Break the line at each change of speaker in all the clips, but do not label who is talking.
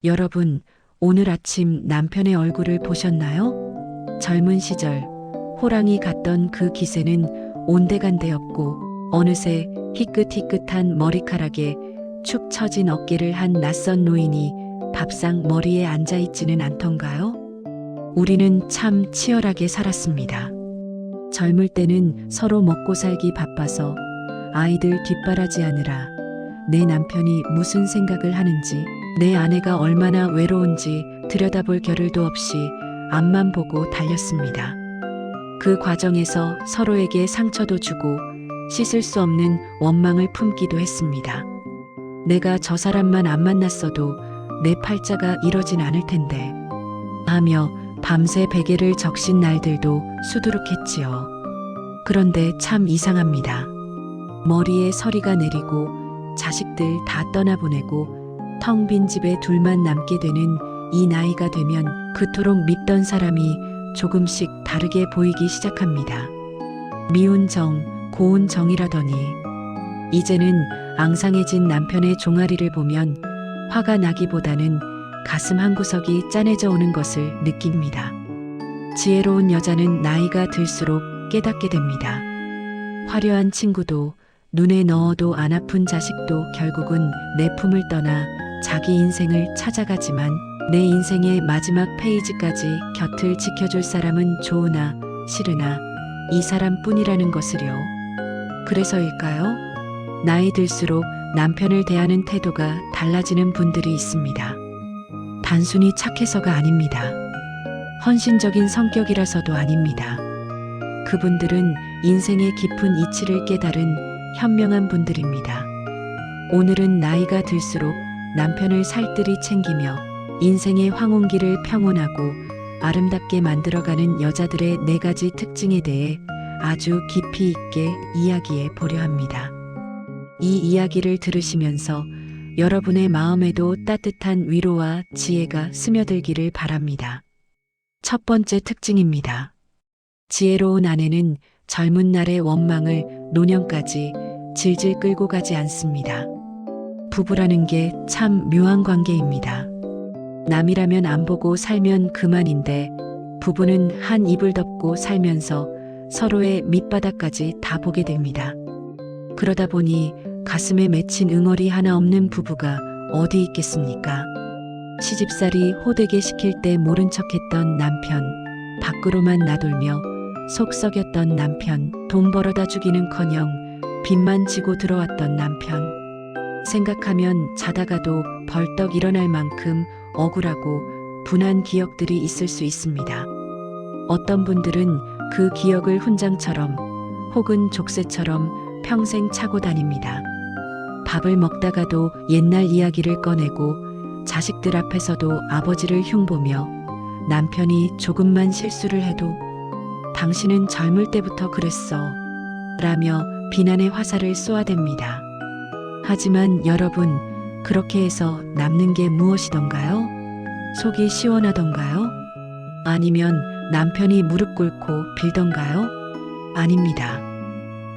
여러분, 오늘 아침 남편의 얼굴을 보셨나요? 젊은 시절 호랑이 같던 그 기세는 온데간데였고 어느새 희끗희끗한 머리카락에 축 처진 어깨를 한 낯선 노인이 밥상 머리에 앉아있지는 않던가요? 우리는 참 치열하게 살았습니다. 젊을 때는 서로 먹고 살기 바빠서 아이들 뒷바라지하느라 내 남편이 무슨 생각을 하는지, 내 아내가 얼마나 외로운지 들여다볼 겨를도 없이 앞만 보고 달렸습니다. 그 과정에서 서로에게 상처도 주고 씻을 수 없는 원망을 품기도 했습니다. 내가 저 사람만 안 만났어도 내 팔자가 이러진 않을 텐데 하며 밤새 베개를 적신 날들도 수두룩했지요. 그런데 참 이상합니다. 머리에 서리가 내리고 자식들 다 떠나보내고 텅 빈 집에 둘만 남게 되는 이 나이가 되면 그토록 밉던 사람이 조금씩 다르게 보이기 시작합니다. 미운 정, 고운 정이라더니 이제는 앙상해진 남편의 종아리를 보면 화가 나기보다는 가슴 한구석이 짠해져 오는 것을 느낍니다. 지혜로운 여자는 나이가 들수록 깨닫게 됩니다. 화려한 친구도 눈에 넣어도 안 아픈 자식도 결국은 내 품을 떠나 자기 인생을 찾아가지만 내 인생의 마지막 페이지까지 곁을 지켜줄 사람은 좋으나 싫으나 이 사람뿐이라는 것을요. 그래서일까요? 나이 들수록 남편을 대하는 태도가 달라지는 분들이 있습니다. 단순히 착해서가 아닙니다. 헌신적인 성격이라서도 아닙니다. 그분들은 인생의 깊은 이치를 깨달은 현명한 분들입니다. 오늘은 나이가 들수록 남편을 살뜰히 챙기며 인생의 황혼기를 평온하고 아름답게 만들어가는 여자들의 4가지 특징에 대해 아주 깊이 있게 이야기해 보려 합니다. 이 이야기를 들으시면서 여러분의 마음에도 따뜻한 위로와 지혜가 스며들기를 바랍니다. 첫 번째 특징입니다. 지혜로운 아내는 젊은 날의 원망을 노년까지 질질 끌고 가지 않습니다. 부부라는 게 참 묘한 관계입니다. 남이라면 안 보고 살면 그만인데 부부는 한 입을 덮고 살면서 서로의 밑바닥까지 다 보게 됩니다. 그러다 보니 가슴에 맺힌 응어리 하나 없는 부부가 어디 있겠습니까? 시집살이 호되게 시킬 때 모른 척했던 남편, 밖으로만 나돌며 속 썩였던 남편, 돈 벌어다 주기는커녕 빚만 지고 들어왔던 남편. 생각하면 자다가도 벌떡 일어날 만큼 억울하고 분한 기억들이 있을 수 있습니다. 어떤 분들은 그 기억을 훈장처럼 혹은 족쇄처럼 평생 차고 다닙니다. 밥을 먹다가도 옛날 이야기를 꺼내고 자식들 앞에서도 아버지를 흉보며 남편이 조금만 실수를 해도 당신은 젊을 때부터 그랬어 라며 비난의 화살을 쏘아댑니다. 하지만 여러분, 그렇게 해서 남는 게 무엇이던가요? 속이 시원하던가요? 아니면 남편이 무릎 꿇고 빌던가요? 아닙니다.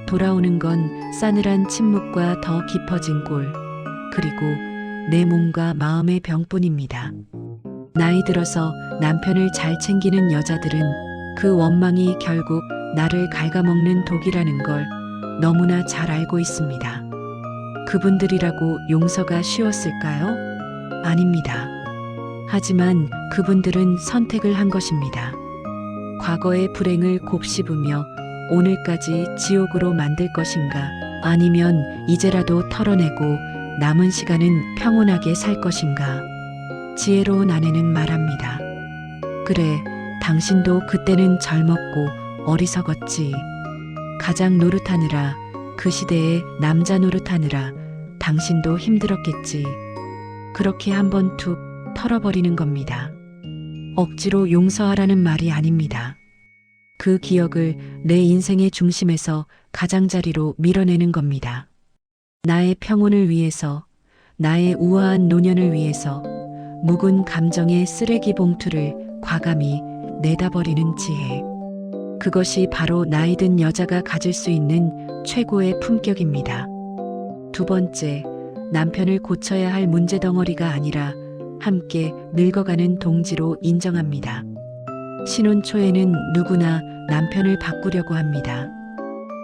돌아오는 건 싸늘한 침묵과 더 깊어진 골, 그리고 내 몸과 마음의 병뿐입니다. 나이 들어서 남편을 잘 챙기는 여자들은 그 원망이 결국 나를 갉아먹는 독이라는 걸 너무나 잘 알고 있습니다. 그분들이라고 용서가 쉬웠을까요? 아닙니다. 하지만 그분들은 선택을 한 것입니다. 과거의 불행을 곱씹으며 오늘까지 지옥으로 만들 것인가, 아니면 이제라도 털어내고 남은 시간은 평온하게 살 것인가. 지혜로운 아내는 말합니다. 그래, 당신도 그때는 젊었고 어리석었지. 가장 노릇하느라, 그 시대에 남자 노릇하느라 당신도 힘들었겠지. 그렇게 한번 툭 털어버리는 겁니다. 억지로 용서하라는 말이 아닙니다. 그 기억을 내 인생의 중심에서 가장자리로 밀어내는 겁니다. 나의 평온을 위해서, 나의 우아한 노년을 위해서 묵은 감정의 쓰레기 봉투를 과감히 내다버리는 지혜. 그것이 바로 나이든 여자가 가질 수 있는 최고의 품격입니다. 두 번째, 남편을 고쳐야 할 문제덩어리가 아니라 함께 늙어가는 동지로 인정합니다. 신혼 초에는 누구나 남편을 바꾸려고 합니다.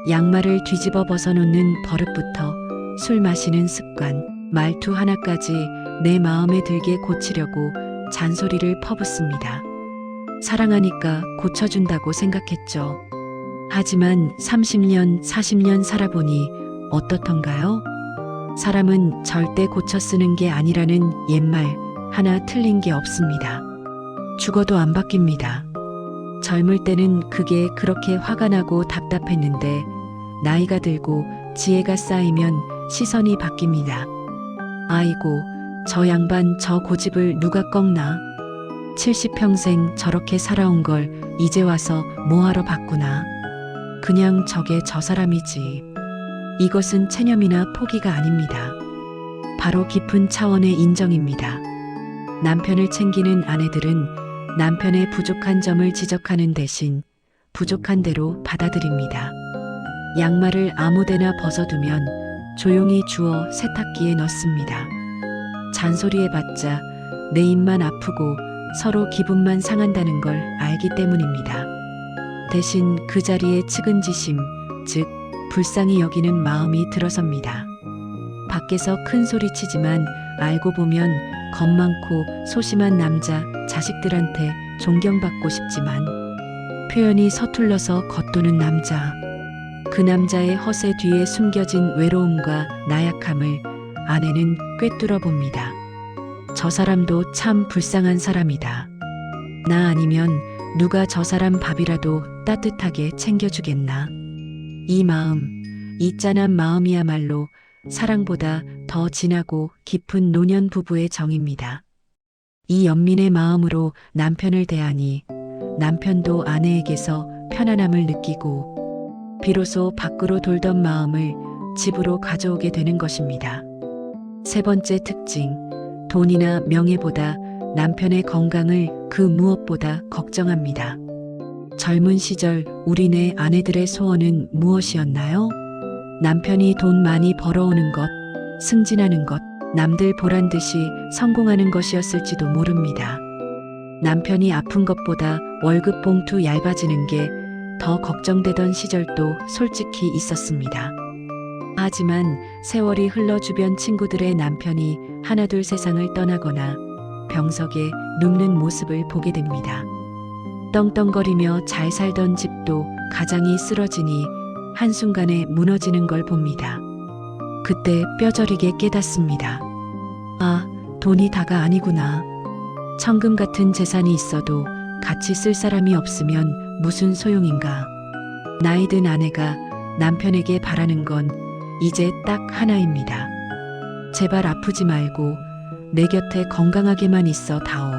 양말을 뒤집어 벗어놓는 버릇부터 술 마시는 습관, 말투 하나까지 내 마음에 들게 고치려고 잔소리를 퍼붓습니다. 사랑하니까 고쳐준다고 생각했죠. 하지만 30년, 40년 살아보니 어떻던가요? 사람은 절대 고쳐 쓰는 게 아니라는 옛말 하나 틀린 게 없습니다. 죽어도 안 바뀝니다. 젊을 때는 그게 그렇게 화가 나고 답답했는데 나이가 들고 지혜가 쌓이면 시선이 바뀝니다. 아이고, 저 양반 저 고집을 누가 꺾나? 70평생 저렇게 살아온 걸 이제 와서 뭐하러 바꾸나? 그냥 저게 저 사람이지. 이것은 체념이나 포기가 아닙니다. 바로 깊은 차원의 인정입니다. 남편을 챙기는 아내들은 남편의 부족한 점을 지적하는 대신 부족한 대로 받아들입니다. 양말을 아무데나 벗어두면 조용히 주워 세탁기에 넣습니다. 잔소리해봤자 내 입만 아프고 서로 기분만 상한다는 걸 알기 때문입니다. 대신 그 자리에 측은지심, 즉 불쌍히 여기는 마음이 들어섭니다. 밖에서 큰 소리 치지만 알고 보면 겁 많고 소심한 남자 자식들한테 존경받고 싶지만 표현이 서툴러서 겉도는 남자. 그 남자의 허세 뒤에 숨겨진 외로움과 나약함을 아내는 꿰뚫어 봅니다. 저 사람도 참 불쌍한 사람이다. 나 아니면 누가 저 사람 밥이라도 따뜻하게 챙겨주겠나. 이 마음, 이 짠한 마음이야말로 사랑보다 더 진하고 깊은 노년 부부의 정입니다. 이 연민의 마음으로 남편을 대하니 남편도 아내에게서 편안함을 느끼고 비로소 밖으로 돌던 마음을 집으로 가져오게 되는 것입니다. 세 번째 특징, 돈이나 명예보다 남편의 건강을 그 무엇보다 걱정합니다. 젊은 시절 우리네 아내들의 소원은 무엇이었나요? 남편이 돈 많이 벌어오는 것, 승진하는 것, 남들 보란 듯이 성공하는 것이었을지도 모릅니다. 남편이 아픈 것보다 월급 봉투 얇아지는 게 더 걱정되던 시절도 솔직히 있었습니다. 하지만 세월이 흘러 주변 친구들의 남편이 하나둘 세상을 떠나거나 병석에 눕는 모습을 보게 됩니다. 떵떵거리며 잘 살던 집도 가장이 쓰러지니 한순간에 무너지는 걸 봅니다. 그때 뼈저리게 깨닫습니다. 아, 돈이 다가 아니구나. 천금 같은 재산이 있어도 같이 쓸 사람이 없으면 무슨 소용인가. 나이 든 아내가 남편에게 바라는 건 이제 딱 하나입니다. 제발 아프지 말고 내 곁에 건강하게만 있어 다오.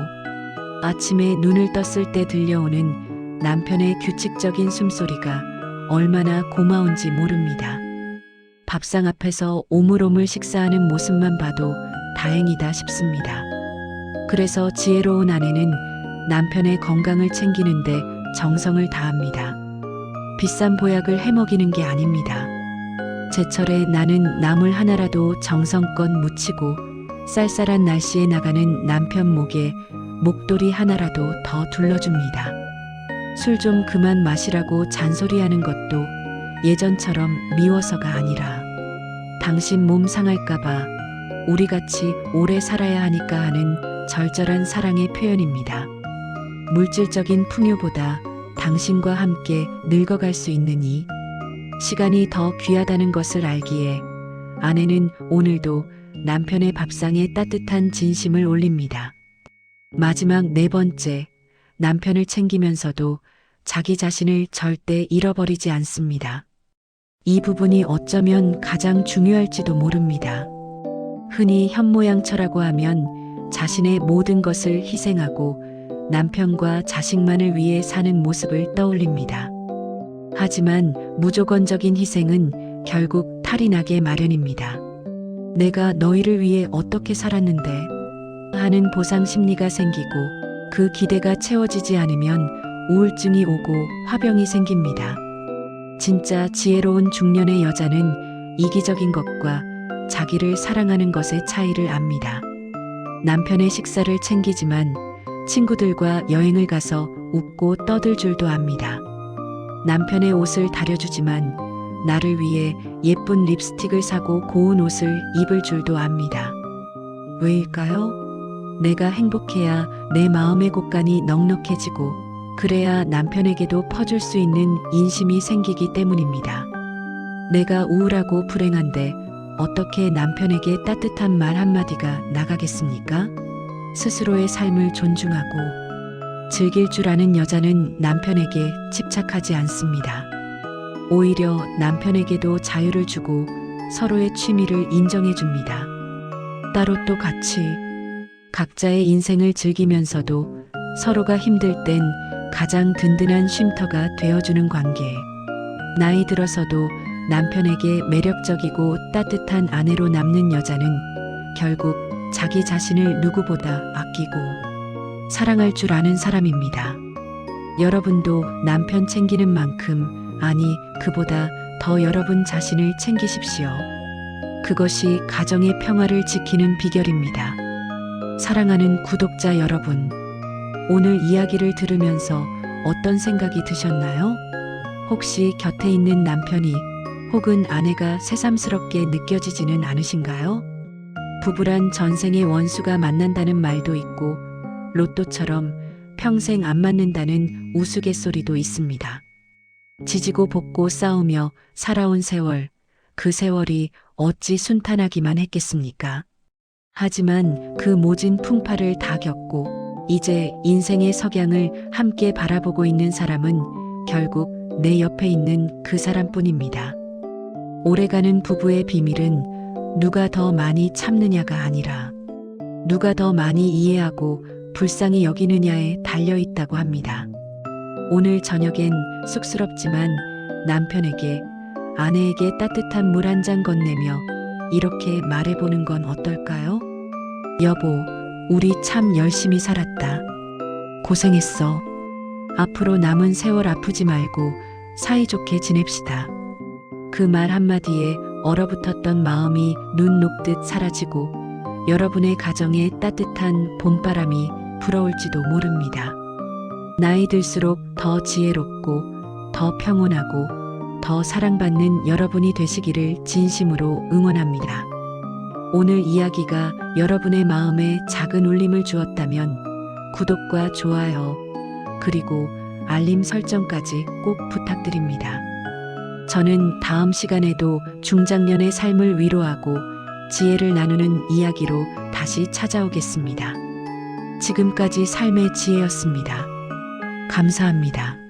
아침에 눈을 떴을 때 들려오는 남편의 규칙적인 숨소리가 얼마나 고마운지 모릅니다. 밥상 앞에서 오물오물 식사하는 모습만 봐도 다행이다 싶습니다. 그래서 지혜로운 아내는 남편의 건강을 챙기는데 정성을 다합니다. 비싼 보약을 해먹이는 게 아닙니다. 제철에 나는 나물 하나라도 정성껏 무치고 쌀쌀한 날씨에 나가는 남편 목에 목도리 하나라도 더 둘러줍니다. 술 좀 그만 마시라고 잔소리하는 것도 예전처럼 미워서가 아니라 당신 몸 상할까봐 우리 같이 오래 살아야 하니까 하는 절절한 사랑의 표현입니다. 물질적인 풍요보다 당신과 함께 늙어갈 수 있느니 시간이 더 귀하다는 것을 알기에 아내는 오늘도 남편의 밥상에 따뜻한 진심을 올립니다. 마지막 네 번째, 남편을 챙기면서도 자기 자신을 절대 잃어버리지 않습니다. 이 부분이 어쩌면 가장 중요할지도 모릅니다. 흔히 현모양처라고 하면 자신의 모든 것을 희생하고 남편과 자식만을 위해 사는 모습을 떠올립니다. 하지만 무조건적인 희생은 결국 탈이 나게 마련입니다. 내가 너희를 위해 어떻게 살았는데 하는 보상 심리가 생기고 그 기대가 채워지지 않으면 우울증이 오고 화병이 생깁니다. 진짜 지혜로운 중년의 여자는 이기적인 것과 자기를 사랑하는 것의 차이를 압니다. 남편의 식사를 챙기지만 친구들과 여행을 가서 웃고 떠들 줄도 압니다. 남편의 옷을 다려주지만 나를 위해 예쁜 립스틱을 사고 고운 옷을 입을 줄도 압니다. 왜일까요? 내가 행복해야 내 마음의 곳간이 넉넉해지고 그래야 남편에게도 퍼줄 수 있는 인심이 생기기 때문입니다. 내가 우울하고 불행한데 어떻게 남편에게 따뜻한 말 한마디가 나가겠습니까? 스스로의 삶을 존중하고 즐길 줄 아는 여자는 남편에게 집착하지 않습니다. 오히려 남편에게도 자유를 주고 서로의 취미를 인정해 줍니다. 따로 또 같이 각자의 인생을 즐기면서도 서로가 힘들 땐 가장 든든한 쉼터가 되어주는 관계. 나이 들어서도 남편에게 매력적이고 따뜻한 아내로 남는 여자는 결국 자기 자신을 누구보다 아끼고 사랑할 줄 아는 사람입니다. 여러분도 남편 챙기는 만큼, 아니, 그보다 더 여러분 자신을 챙기십시오. 그것이 가정의 평화를 지키는 비결입니다. 사랑하는 구독자 여러분, 오늘 이야기를 들으면서 어떤 생각이 드셨나요? 혹시 곁에 있는 남편이 혹은 아내가 새삼스럽게 느껴지지는 않으신가요? 부부란 전생의 원수가 만난다는 말도 있고 로또처럼 평생 안 맞는다는 우스갯소리도 있습니다. 지지고 볶고 싸우며 살아온 세월, 그 세월이 어찌 순탄하기만 했겠습니까? 하지만 그 모진 풍파를 다 겪고 이제 인생의 석양을 함께 바라보고 있는 사람은 결국 내 옆에 있는 그 사람뿐입니다. 오래가는 부부의 비밀은 누가 더 많이 참느냐가 아니라 누가 더 많이 이해하고 불쌍히 여기느냐에 달려 있다고 합니다. 오늘 저녁엔 쑥스럽지만 남편에게, 아내에게 따뜻한 물 한 잔 건네며 이렇게 말해보는 건 어떨까요? 여보, 우리 참 열심히 살았다. 고생했어. 앞으로 남은 세월 아프지 말고 사이좋게 지냅시다. 그 말 한마디에 얼어붙었던 마음이 눈 녹듯 사라지고 여러분의 가정에 따뜻한 봄바람이 불어올지도 모릅니다. 나이 들수록 더 지혜롭고 더 평온하고 더 사랑받는 여러분이 되시기를 진심으로 응원합니다. 오늘 이야기가 여러분의 마음에 작은 울림을 주었다면 구독과 좋아요, 그리고 알림 설정까지 꼭 부탁드립니다. 저는 다음 시간에도 중장년의 삶을 위로하고 지혜를 나누는 이야기로 다시 찾아오겠습니다. 지금까지 삶의 지혜였습니다. 감사합니다.